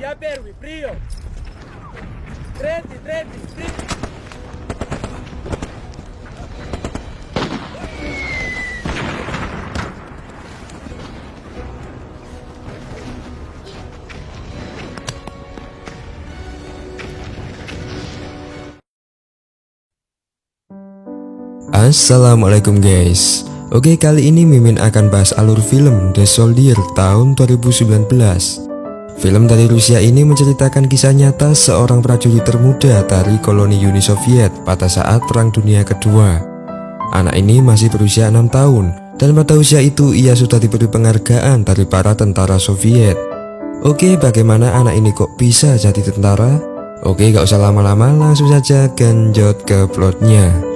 ya perwi, frio. Treti, frio. Assalamualaikum guys. Oke, kali ini Mimin akan bahas alur film The Soldier tahun 2019. Film dari Rusia ini menceritakan kisah nyata seorang prajurit termuda dari koloni Uni Soviet pada saat Perang Dunia Kedua. Anak ini masih berusia 6 tahun dan pada usia itu ia sudah diberi penghargaan dari para tentara Soviet. Oke, bagaimana anak ini kok bisa jadi tentara? Oke, gak usah lama-lama, langsung saja genjot ke plotnya.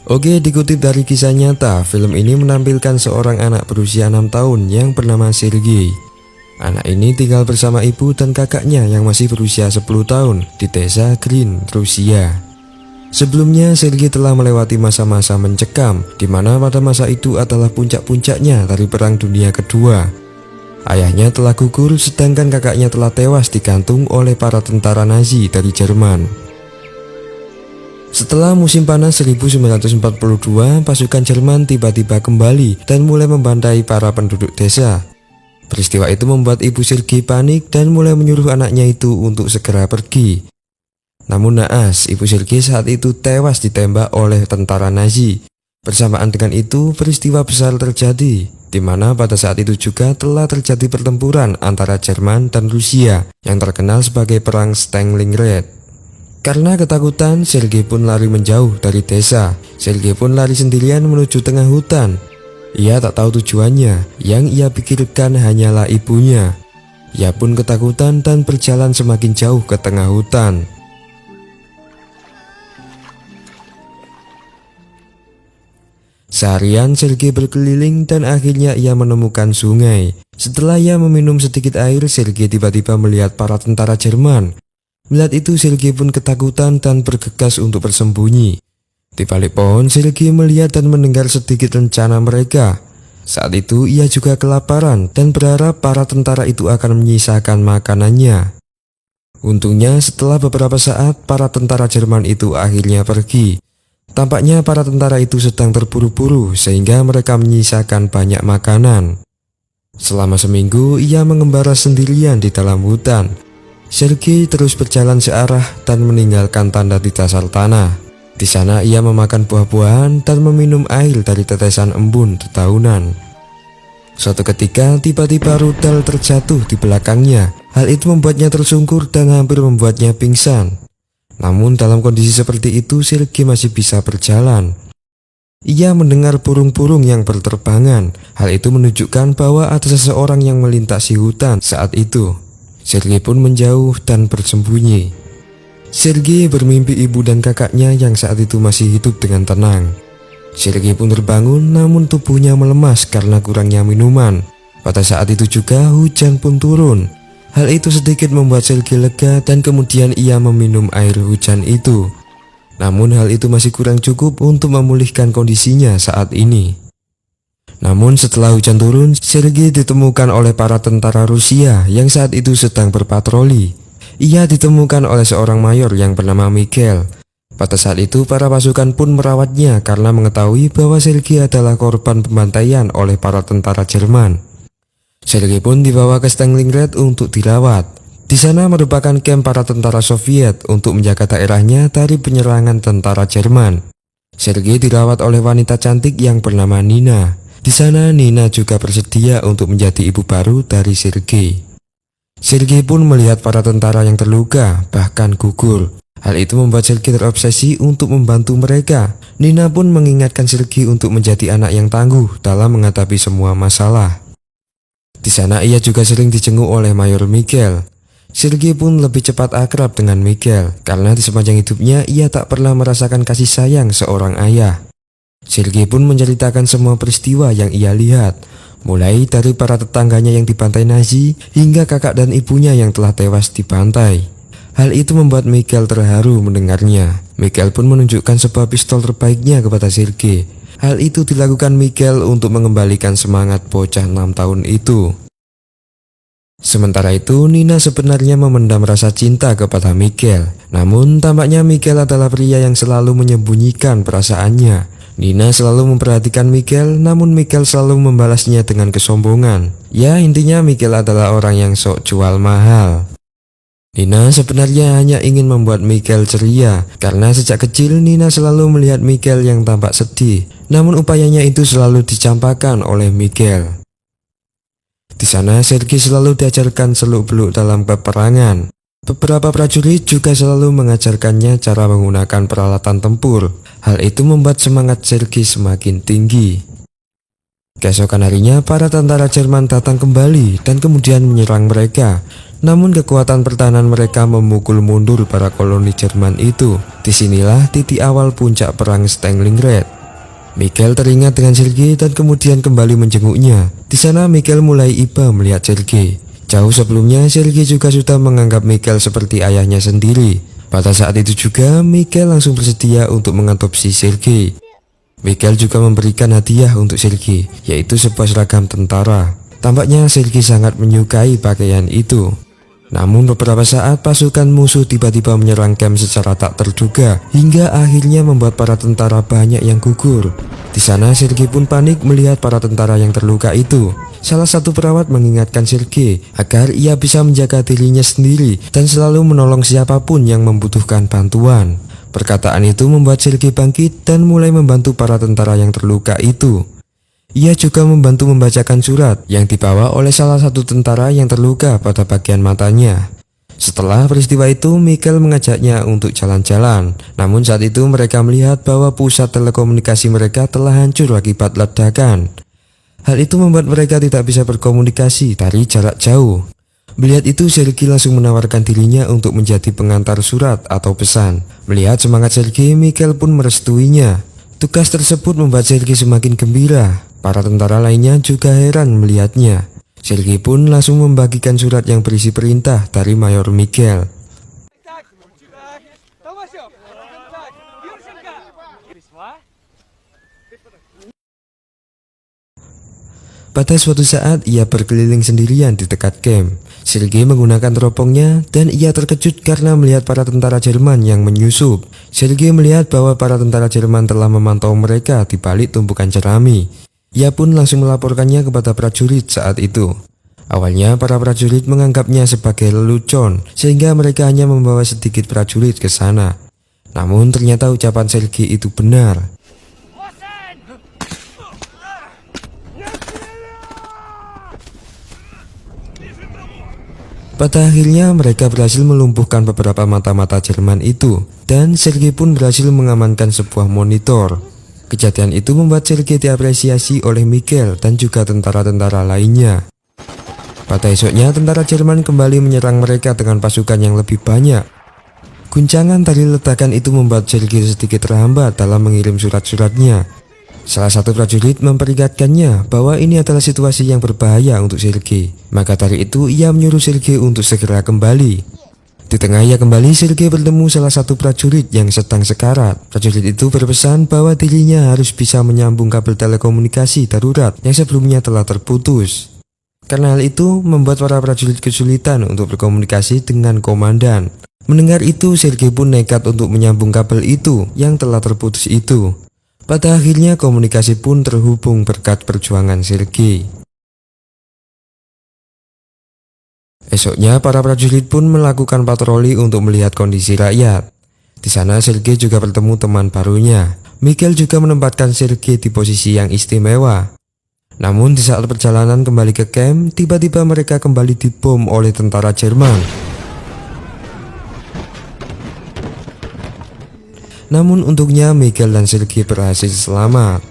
Oke, dikutip dari kisah nyata, film ini menampilkan seorang anak berusia 6 tahun yang bernama Sergei. Anak ini tinggal bersama ibu dan kakaknya yang masih berusia 10 tahun di desa Green, Rusia. Sebelumnya, Sergei telah melewati masa-masa mencekam, di mana pada masa itu adalah puncak-puncaknya dari Perang Dunia Kedua. Ayahnya telah gugur, sedangkan kakaknya telah tewas digantung oleh para tentara Nazi dari Jerman. Setelah musim panas 1942, pasukan Jerman tiba-tiba kembali dan mulai membantai para penduduk desa. Peristiwa itu membuat ibu Sergei panik dan mulai menyuruh anaknya itu untuk segera pergi. Namun naas, ibu Sergei saat itu tewas ditembak oleh tentara Nazi. Bersamaan dengan itu, peristiwa besar terjadi, di mana pada saat itu juga telah terjadi pertempuran antara Jerman dan Rusia yang terkenal sebagai Perang Stalingrad. Karena ketakutan, Sergei pun lari menjauh dari desa. Sergei pun lari sendirian menuju tengah hutan. Ia tak tahu tujuannya, yang ia pikirkan hanyalah ibunya. Ia pun ketakutan dan berjalan semakin jauh ke tengah hutan. Seharian Sergei berkeliling dan akhirnya ia menemukan sungai. Setelah ia meminum sedikit air, Sergei tiba-tiba melihat para tentara Jerman. Melihat itu, Sergei pun ketakutan dan bergegas untuk bersembunyi. Di balik pohon, Sergei melihat dan mendengar sedikit rencana mereka. Saat itu ia juga kelaparan dan berharap para tentara itu akan menyisakan makanannya. Untungnya setelah beberapa saat, para tentara Jerman itu akhirnya pergi. Tampaknya para tentara itu sedang terburu-buru sehingga mereka menyisakan banyak makanan. Selama seminggu ia mengembara sendirian di dalam hutan. Sergei terus berjalan searah dan meninggalkan tanda di dasar tanah. Di sana ia memakan buah-buahan dan meminum air dari tetesan embun dedaunan. Suatu ketika tiba-tiba rudal terjatuh di belakangnya. Hal itu membuatnya tersungkur dan hampir membuatnya pingsan. Namun dalam kondisi seperti itu, Sergei masih bisa berjalan. Ia mendengar burung-burung yang berterbangan. Hal itu menunjukkan bahwa ada seseorang yang melintasi hutan saat itu. Sergei pun menjauh dan bersembunyi. Sergei bermimpi ibu dan kakaknya yang saat itu masih hidup dengan tenang. Sergei pun terbangun, namun tubuhnya melemas karena kurangnya minuman. Pada saat itu juga hujan pun turun. Hal itu sedikit membuat Sergei lega dan kemudian ia meminum air hujan itu. Namun hal itu masih kurang cukup untuk memulihkan kondisinya saat ini. Namun setelah hujan turun, Sergei ditemukan oleh para tentara Rusia yang saat itu sedang berpatroli. Ia ditemukan oleh seorang mayor yang bernama Mikhail. Pada saat itu para pasukan pun merawatnya karena mengetahui bahwa Sergei adalah korban pembantaian oleh para tentara Jerman. Sergei pun dibawa ke Stalingrad untuk dirawat. Di sana merupakan kamp para tentara Soviet untuk menjaga daerahnya dari penyerangan tentara Jerman. Sergei dirawat oleh wanita cantik yang bernama Nina. Di sana Nina juga bersedia untuk menjadi ibu baru dari Sergei. Sergei pun melihat para tentara yang terluka, bahkan gugur. Hal itu membuat Sergei terobsesi untuk membantu mereka. Nina pun mengingatkan Sergei untuk menjadi anak yang tangguh dalam menghadapi semua masalah. Di sana ia juga sering dijenguk oleh Mayor Mikhail. Sergei pun lebih cepat akrab dengan Mikhail karena di sepanjang hidupnya ia tak pernah merasakan kasih sayang seorang ayah. Sergei pun menceritakan semua peristiwa yang ia lihat, mulai dari para tetangganya yang dibantai Nazi hingga kakak dan ibunya yang telah tewas dibantai. Hal itu membuat Michael terharu mendengarnya. Michael pun menunjukkan sebuah pistol terbaiknya kepada Sergei. Hal itu dilakukan Michael untuk mengembalikan semangat bocah 6 tahun itu. Sementara itu, Nina sebenarnya memendam rasa cinta kepada Michael. Namun, tampaknya Michael adalah pria yang selalu menyembunyikan perasaannya. Nina selalu memperhatikan Michael, namun Michael selalu membalasnya dengan kesombongan. Ya, intinya Michael adalah orang yang sok jual mahal. Nina sebenarnya hanya ingin membuat Michael ceria, karena sejak kecil Nina selalu melihat Michael yang tampak sedih. Namun upayanya itu selalu dicampakkan oleh Michael. Di sana Sergei selalu diajarkan seluk-beluk dalam peperangan. Beberapa prajurit juga selalu mengajarkannya cara menggunakan peralatan tempur. Hal itu membuat semangat Sergei semakin tinggi. Keesokan harinya para tentara Jerman datang kembali dan kemudian menyerang mereka. Namun kekuatan pertahanan mereka memukul mundur para koloni Jerman itu. Disinilah titik awal puncak perang Stalingrad. Michael teringat dengan Sergei dan kemudian kembali menjenguknya. Di sana Michael mulai iba melihat Sergei. Jauh sebelumnya Sergei juga sudah menganggap Michael seperti ayahnya sendiri. Pada saat itu juga Michael langsung bersedia untuk mengadopsi Sergei. Michael juga memberikan hadiah untuk Sergei, yaitu sebuah seragam tentara. Tampaknya Sergei sangat menyukai pakaian itu. Namun beberapa saat pasukan musuh tiba-tiba menyerang camp secara tak terduga, hingga akhirnya membuat para tentara banyak yang gugur. Di sana Sergei pun panik melihat para tentara yang terluka itu. Salah satu perawat mengingatkan Sergei agar ia bisa menjaga dirinya sendiri dan selalu menolong siapapun yang membutuhkan bantuan. Perkataan itu membuat Sergei bangkit dan mulai membantu para tentara yang terluka itu. Ia juga membantu membacakan surat yang dibawa oleh salah satu tentara yang terluka pada bagian matanya. Setelah peristiwa itu, Michael mengajaknya untuk jalan-jalan. Namun saat itu mereka melihat bahwa pusat telekomunikasi mereka telah hancur akibat ledakan. Hal itu membuat mereka tidak bisa berkomunikasi dari jarak jauh. Melihat itu, Sergei langsung menawarkan dirinya untuk menjadi pengantar surat atau pesan. Melihat semangat Sergei, Michael pun merestuinya. Tugas tersebut membuat Sergei semakin gembira. Para tentara lainnya juga heran melihatnya. Sergei pun langsung membagikan surat yang berisi perintah dari Mayor Michael. Pada suatu saat ia berkeliling sendirian di dekat camp. Sergei menggunakan teropongnya dan ia terkejut karena melihat para tentara Jerman yang menyusup. Sergei melihat bahwa para tentara Jerman telah memantau mereka di balik tumpukan jerami. Ia pun langsung melaporkannya kepada prajurit saat itu. Awalnya para prajurit menganggapnya sebagai lelucon sehingga mereka hanya membawa sedikit prajurit ke sana. Namun ternyata ucapan Sergei itu benar. Pada akhirnya mereka berhasil melumpuhkan beberapa mata-mata Jerman itu dan Sergei pun berhasil mengamankan sebuah monitor. Kejadian itu membuat Sergei diapresiasi oleh Michael dan juga tentara-tentara lainnya. Pada esoknya tentara Jerman kembali menyerang mereka dengan pasukan yang lebih banyak. Guncangan dari ledakan itu membuat Sergei sedikit terhambat dalam mengirim surat-suratnya. Salah satu prajurit memperingatkannya bahwa ini adalah situasi yang berbahaya untuk Sergei. Maka dari itu ia menyuruh Sergei untuk segera kembali. Di tengah ia kembali, Sergei bertemu salah satu prajurit yang sedang sekarat. Prajurit itu berpesan bahwa dirinya harus bisa menyambung kabel telekomunikasi darurat yang sebelumnya telah terputus. Karena hal itu membuat para prajurit kesulitan untuk berkomunikasi dengan komandan. Mendengar itu, Sergei pun nekat untuk menyambung kabel itu yang telah terputus itu. Pada akhirnya komunikasi pun terhubung berkat perjuangan Sergei. Esoknya para prajurit pun melakukan patroli untuk melihat kondisi rakyat. Di sana Sergei juga bertemu teman barunya. Michael juga menempatkan Sergei di posisi yang istimewa. Namun di saat perjalanan kembali ke camp, tiba-tiba mereka kembali dibom oleh tentara Jerman. Namun untungnya Michael dan Sergei berhasil selamat.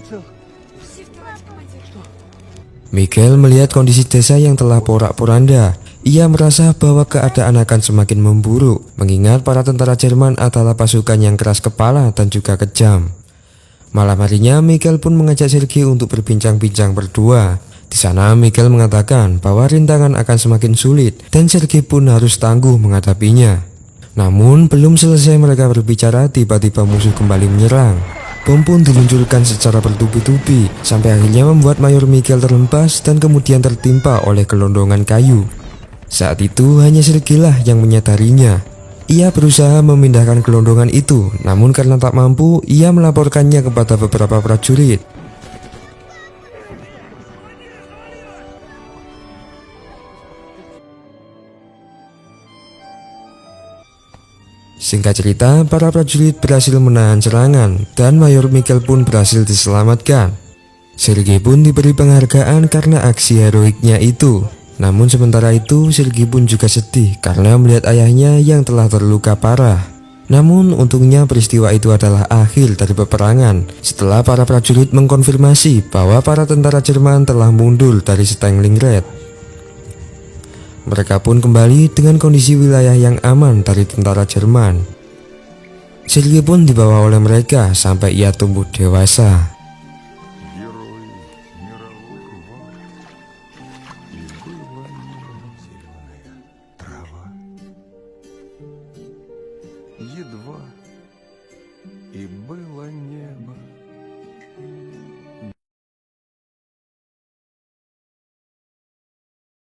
Michael melihat kondisi desa yang telah porak-poranda. Ia merasa bahwa keadaan akan semakin memburuk, mengingat para tentara Jerman adalah pasukan yang keras kepala dan juga kejam. Malam harinya Michael pun mengajak Sergei untuk berbincang-bincang berdua. Di sana Michael mengatakan bahwa rintangan akan semakin sulit dan Sergei pun harus tangguh menghadapinya. Namun belum selesai mereka berbicara, tiba-tiba musuh kembali menyerang. Bom pun diluncurkan secara bertubi-tubi, sampai akhirnya membuat Mayor Miguel terhempas dan kemudian tertimpa oleh gelondongan kayu. Saat itu hanya Sergei lah yang menyadarinya. Ia berusaha memindahkan gelondongan itu, namun karena tak mampu, ia melaporkannya kepada beberapa prajurit. Singkat cerita, para prajurit berhasil menahan serangan dan Mayor Miguel pun berhasil diselamatkan. Sergei pun diberi penghargaan karena aksi heroiknya itu. Namun sementara itu Sergei pun juga sedih karena melihat ayahnya yang telah terluka parah. Namun untungnya peristiwa itu adalah akhir dari peperangan setelah para prajurit mengkonfirmasi bahwa para tentara Jerman telah mundur dari Stalingrad. Mereka pun kembali dengan kondisi wilayah yang aman dari tentara Jerman. Sergei pun dibawa oleh mereka sampai ia tumbuh dewasa. Герой мировой рвал, и было небо зеленая трава. Едва, и было небо